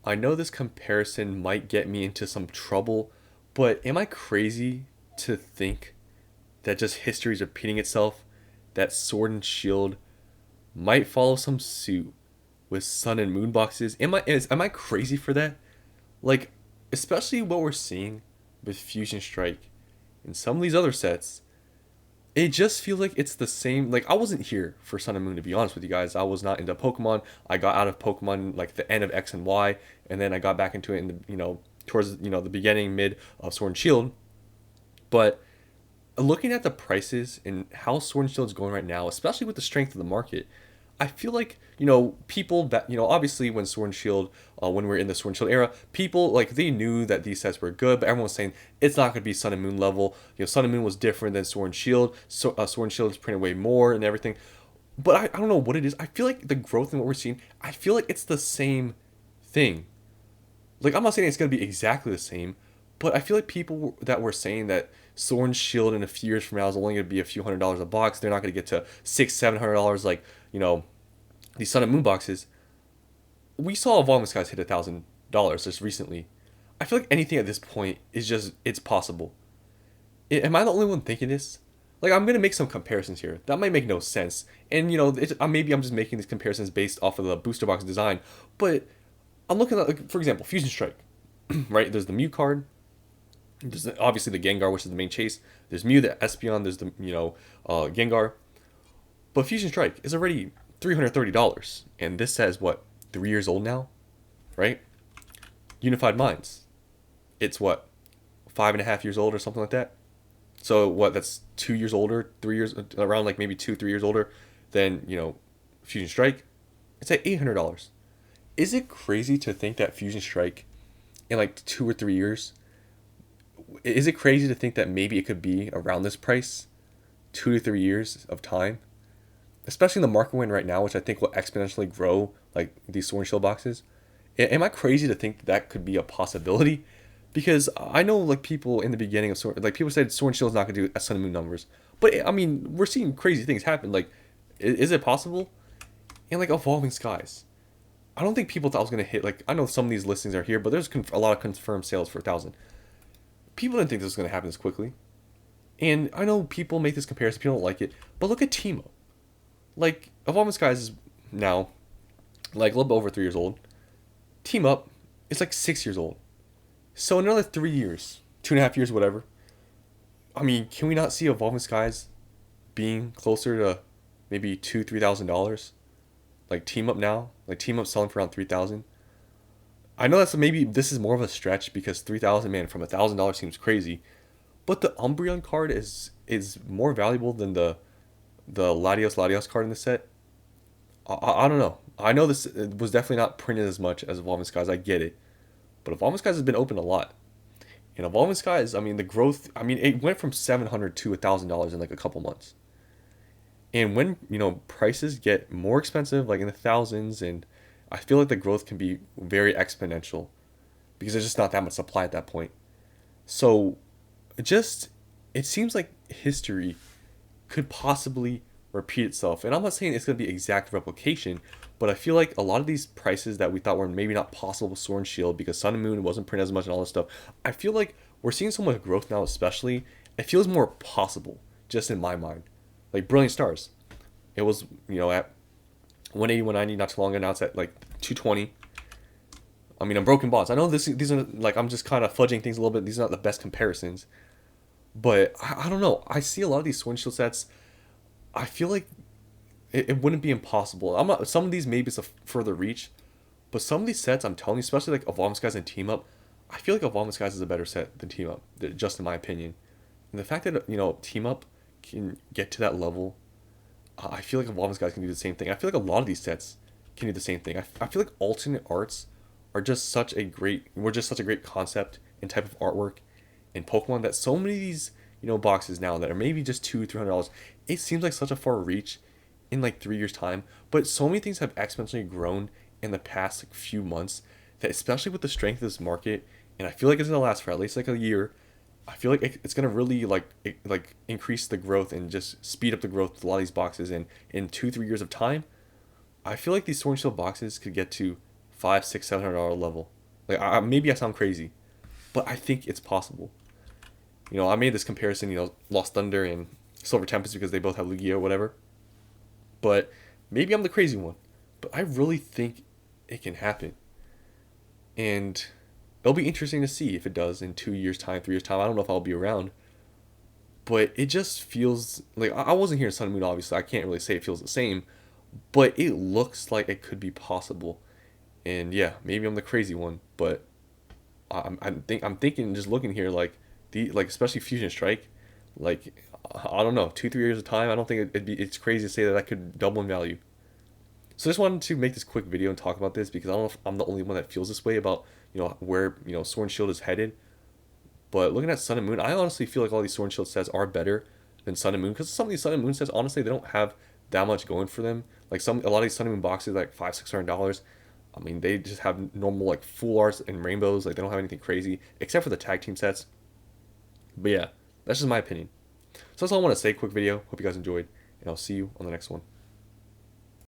I know this comparison might get me into some trouble, but am I crazy to think that just history is repeating itself? That Sword and Shield might follow some suit with Sun and Moon boxes? Am I crazy for that? Like, especially what we're seeing with Fusion Strike and some of these other sets, it just feels like it's the same. Like, I wasn't here for Sun and Moon, to be honest with you guys. I was not into Pokemon. I got out of Pokemon like the end of X and Y, and then I got back into it in the towards the beginning mid of Sword and Shield. But looking at the prices and how Sword and Shield is going right now, especially with the strength of the market, I feel like people that obviously when Sword and Shield, when we are in the Sword and Shield era, people like they knew that these sets were good, but everyone was saying it's not going to be Sun and Moon level. Sun and Moon was different than Sword and Shield. So Sword and Shield is printed way more and everything. But I don't know what it is. I feel like the growth in what we're seeing, I feel like it's the same thing. Like, I'm not saying it's going to be exactly the same, but I feel like people that were saying that Sword and Shield in a few years from now is only going to be a few $100s a box. They're not going to get to $600-$700 like these Sun and Moon boxes. We saw Evolving Skies hit $1,000 just recently. I feel like anything at this point is just it's possible. Am I the only one thinking this? Like, I'm gonna make some comparisons here that might make no sense, and maybe I'm just making these comparisons based off of the booster box design, but I'm looking at, like, for example, Fusion Strike, right? There's the Mew card. There's obviously the Gengar, which is the main chase. There's Mew, the Espeon. There's the Gengar. But Fusion Strike is already $330, and this says what 3 years old now, right? Unified Minds, it's what 5.5 years old or something like that. So what? That's 2 years older, 3 years around, like maybe 2 3 years older than Fusion Strike. It's at $800. Is it crazy to think that Fusion Strike in like 2 or 3 years? Is it crazy to think that maybe it could be around this price, 2 to 3 years of time? Especially in the market we're in right now, which I think will exponentially grow, like these Sword and Shield boxes. Am I crazy to think that could be a possibility? Because I know, like, people in the beginning of Sword, like, people said Sword and Shield is not going to do Sun and Moon numbers, but I mean, we're seeing crazy things happen. Like, is it possible? And like Evolving Skies, I don't think people thought it was going to hit. Like, I know some of these listings are here, but there's a lot of confirmed sales for 1,000. People didn't think this was going to happen this quickly. And I know people make this comparison, people don't like it, but look at Teemo. Like, Evolving Skies is now like a little bit over 3 years old. Team Up is like 6 years old. So in another 3 years, 2.5 years, whatever. I mean, can we not see Evolving Skies being closer to maybe $2,000-$3,000? Like Team Up now, like Team Up selling for around 3,000. I know that's maybe this is more of a stretch because 3,000, man, from $1,000 seems crazy. But the Umbreon card is more valuable than the Latios card in the set. I don't know. I know this was definitely not printed as much as Evolving Skies. I get it, but Evolving Skies has been open a lot. And Evolving Skies, I mean, the growth. I mean, it went from $700 to $1,000 in like a couple months. And when prices get more expensive, like in the thousands, and I feel like the growth can be very exponential because there's just not that much supply at that point. So, just it seems like history could possibly repeat itself. And I'm not saying it's going to be exact replication, but I feel like a lot of these prices that we thought were maybe not possible with Sword and Shield because Sun and Moon wasn't printed as much and all this stuff, I feel like we're seeing so much growth now, especially. It feels more possible, just in my mind. Like Brilliant Stars. It was, at 180, 190 not too long ago. Now it's at like 220. I mean, Unbroken Bonds. I know these are like, I'm just kind of fudging things a little bit. These are not the best comparisons. But I don't know. I see a lot of these Sword and Shield sets. I feel like it wouldn't be impossible. I'm not. Some of these maybe it's a further reach, but some of these sets, I'm telling you, especially like Evolving Skies and Team Up, I feel like Evolving Skies is a better set than Team Up, just in my opinion. And the fact that Team Up can get to that level, I feel like Evolving Skies can do the same thing. I feel like a lot of these sets can do the same thing. I feel like alternate arts are just such a great. We're just such a great concept and type of artwork in Pokemon that so many of these boxes now that are maybe just $200-$300, it seems like such a far reach in like 3 years time. But so many things have exponentially grown in the past like, few months that, especially with the strength of this market, and I feel like it's gonna last for at least like a year. I feel like it's gonna really like increase the growth and just speed up the growth with a lot of these boxes. And in 2 3 years of time, I feel like these Sword and Shield boxes could get to five, six, $700 level. Like maybe I sound crazy, but I think it's possible. I made this comparison. Lost Thunder and Silver Tempest because they both have Lugia or whatever. But maybe I'm the crazy one. But I really think it can happen, and it'll be interesting to see if it does in 2 years' time, 3 years' time. I don't know if I'll be around, but it just feels like I wasn't here in Sun and Moon. Obviously, I can't really say it feels the same, but it looks like it could be possible. And yeah, maybe I'm the crazy one, but I'm thinking just looking here like especially Fusion Strike, like I don't know, 2 3 years of time. I don't think it's crazy to say that I could double in value. So I just wanted to make this quick video and talk about this because I don't know if I'm the only one that feels this way about where Sword and Shield is headed. But looking at Sun and Moon, I honestly feel like all these Sword and Shield sets are better than Sun and Moon because some of these Sun and Moon sets honestly they don't have that much going for them. Like a lot of these Sun and Moon boxes like $500 600. I mean they just have normal like full arts and rainbows. Like they don't have anything crazy except for the tag team sets. But yeah, that's just my opinion. So that's all I want to say. Quick video. Hope you guys enjoyed, and I'll see you on the next one.